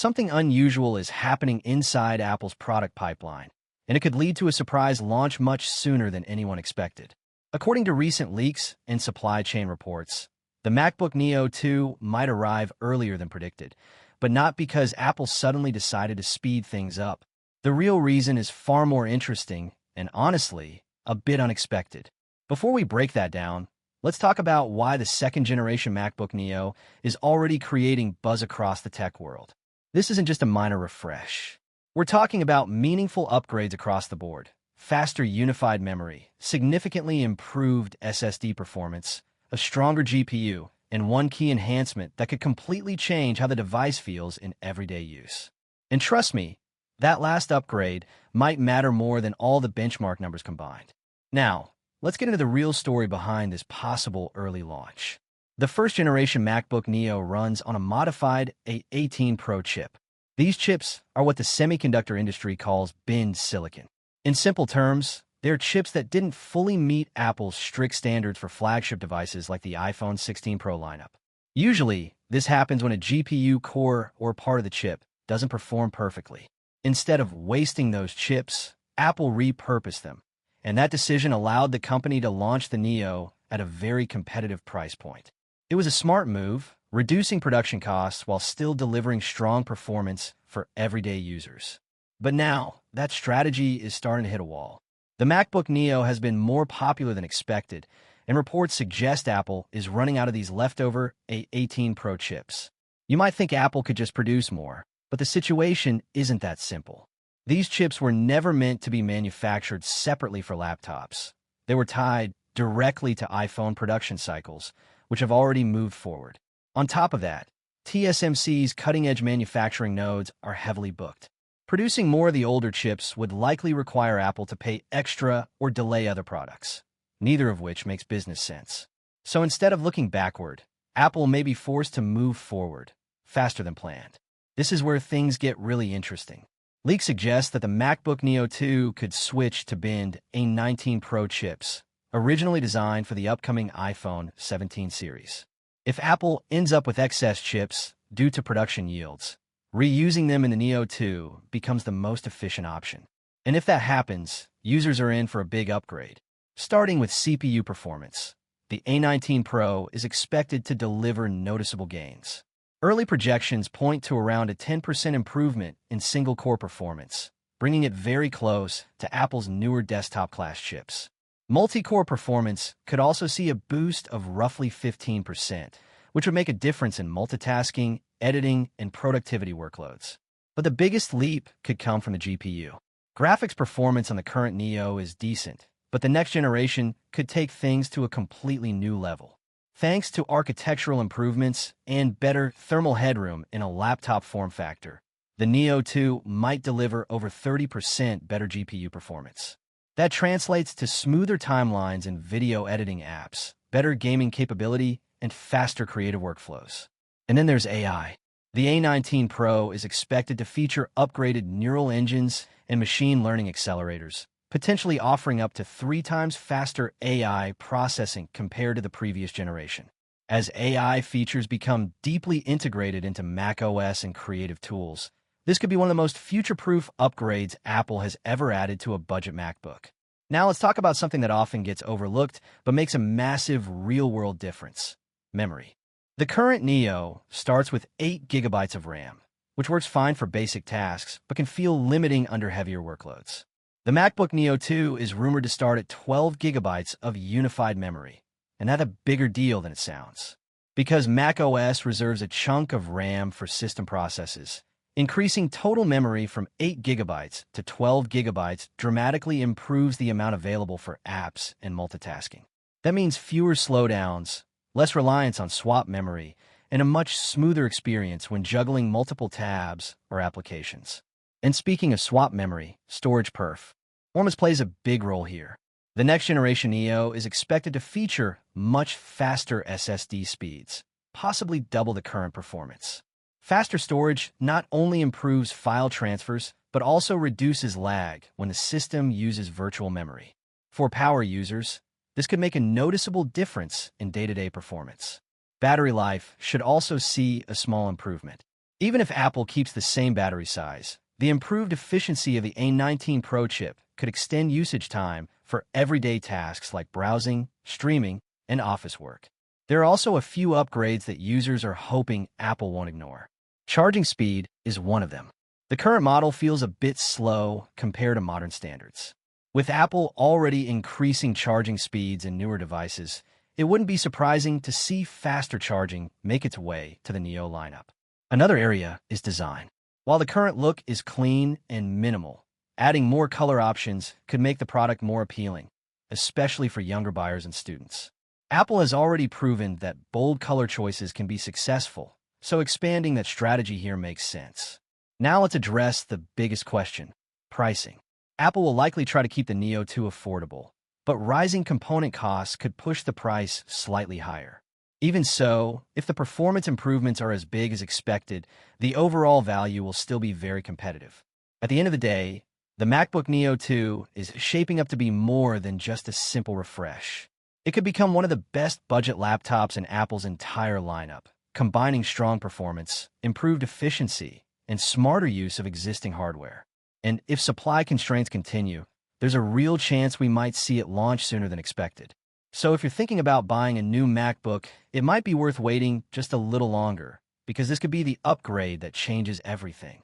Something unusual is happening inside Apple's product pipeline, and it could lead to a surprise launch much sooner than anyone expected. According to recent leaks and supply chain reports, the MacBook Neo 2 might arrive earlier than predicted, but not because Apple suddenly decided to speed things up. The real reason is far more interesting and, honestly, a bit unexpected. Before we break that down, let's talk about why the second-generation MacBook Neo is already creating buzz across the tech world. This isn't just a minor refresh. We're talking about meaningful upgrades across the board: faster unified memory, significantly improved SSD performance, a stronger GPU, and one key enhancement that could completely change how the device feels in everyday use. And trust me, that last upgrade might matter more than all the benchmark numbers combined. Now, let's get into the real story behind this possible early launch. The first-generation MacBook Neo runs on a modified A18 Pro chip. These chips are what the semiconductor industry calls bin silicon. In simple terms, they're chips that didn't fully meet Apple's strict standards for flagship devices like the iPhone 16 Pro lineup. Usually, this happens when a GPU core or part of the chip doesn't perform perfectly. Instead of wasting those chips, Apple repurposed them, and that decision allowed the company to launch the Neo at a very competitive price point. It was a smart move, reducing production costs while still delivering strong performance for everyday users. But now, that strategy is starting to hit a wall. The MacBook Neo has been more popular than expected, and reports suggest Apple is running out of these leftover A18 Pro chips. You might think Apple could just produce more, but the situation isn't that simple. These chips were never meant to be manufactured separately for laptops. They were tied directly to iPhone production cycles, which have already moved forward. On top of that, TSMC's cutting-edge manufacturing nodes are heavily booked. Producing more of the older chips would likely require Apple to pay extra or delay other products, neither of which makes business sense. So instead of looking backward, Apple may be forced to move forward, faster than planned. This is where things get really interesting. Leaks suggest that the MacBook Neo 2 could switch to binned A19 Pro chips, originally designed for the upcoming iPhone 17 series. If Apple ends up with excess chips due to production yields, reusing them in the Neo 2 becomes the most efficient option. And if that happens, users are in for a big upgrade. Starting with CPU performance, the A19 Pro is expected to deliver noticeable gains. Early projections point to around a 10% improvement in single-core performance, bringing it very close to Apple's newer desktop-class chips. Multi-core performance could also see a boost of roughly 15%, which would make a difference in multitasking, editing, and productivity workloads. But the biggest leap could come from the GPU. Graphics performance on the current Neo is decent, but the next generation could take things to a completely new level. Thanks to architectural improvements and better thermal headroom in a laptop form factor, the Neo 2 might deliver over 30% better GPU performance. That translates to smoother timelines in video editing apps, better gaming capability, and faster creative workflows. And then there's AI. The A19 Pro is expected to feature upgraded neural engines and machine learning accelerators, potentially offering up to 3 times faster AI processing compared to the previous generation. As AI features become deeply integrated into macOS and creative tools, this could be one of the most future-proof upgrades Apple has ever added to a budget MacBook. Now let's talk about something that often gets overlooked but makes a massive real-world difference: memory. The current Neo starts with 8 GB of RAM, which works fine for basic tasks but can feel limiting under heavier workloads. The MacBook Neo 2 is rumored to start at 12 GB of unified memory, and that's a bigger deal than it sounds. Because macOS reserves a chunk of RAM for system processes, increasing total memory from 8 GB to 12 GB dramatically improves the amount available for apps and multitasking. That means fewer slowdowns, less reliance on swap memory, and a much smoother experience when juggling multiple tabs or applications. And speaking of swap memory, storage performance plays a big role here. The next generation Neo is expected to feature much faster SSD speeds, possibly double the current performance. Faster storage not only improves file transfers, but also reduces lag when the system uses virtual memory. For power users, this could make a noticeable difference in day-to-day performance. Battery life should also see a small improvement. Even if Apple keeps the same battery size, the improved efficiency of the A19 Pro chip could extend usage time for everyday tasks like browsing, streaming, and office work. There are also a few upgrades that users are hoping Apple won't ignore. Charging speed is one of them. The current model feels a bit slow compared to modern standards. With Apple already increasing charging speeds in newer devices, it wouldn't be surprising to see faster charging make its way to the Neo lineup. Another area is design. While the current look is clean and minimal, adding more color options could make the product more appealing, especially for younger buyers and students. Apple has already proven that bold color choices can be successful, so expanding that strategy here makes sense. Now let's address the biggest question: pricing. Apple will likely try to keep the Neo 2 affordable, but rising component costs could push the price slightly higher. Even so, if the performance improvements are as big as expected, the overall value will still be very competitive. At the end of the day, the MacBook Neo 2 is shaping up to be more than just a simple refresh. It could become one of the best budget laptops in Apple's entire lineup, combining strong performance, improved efficiency, and smarter use of existing hardware. And if supply constraints continue, there's a real chance we might see it launch sooner than expected. So if you're thinking about buying a new MacBook, it might be worth waiting just a little longer, because this could be the upgrade that changes everything.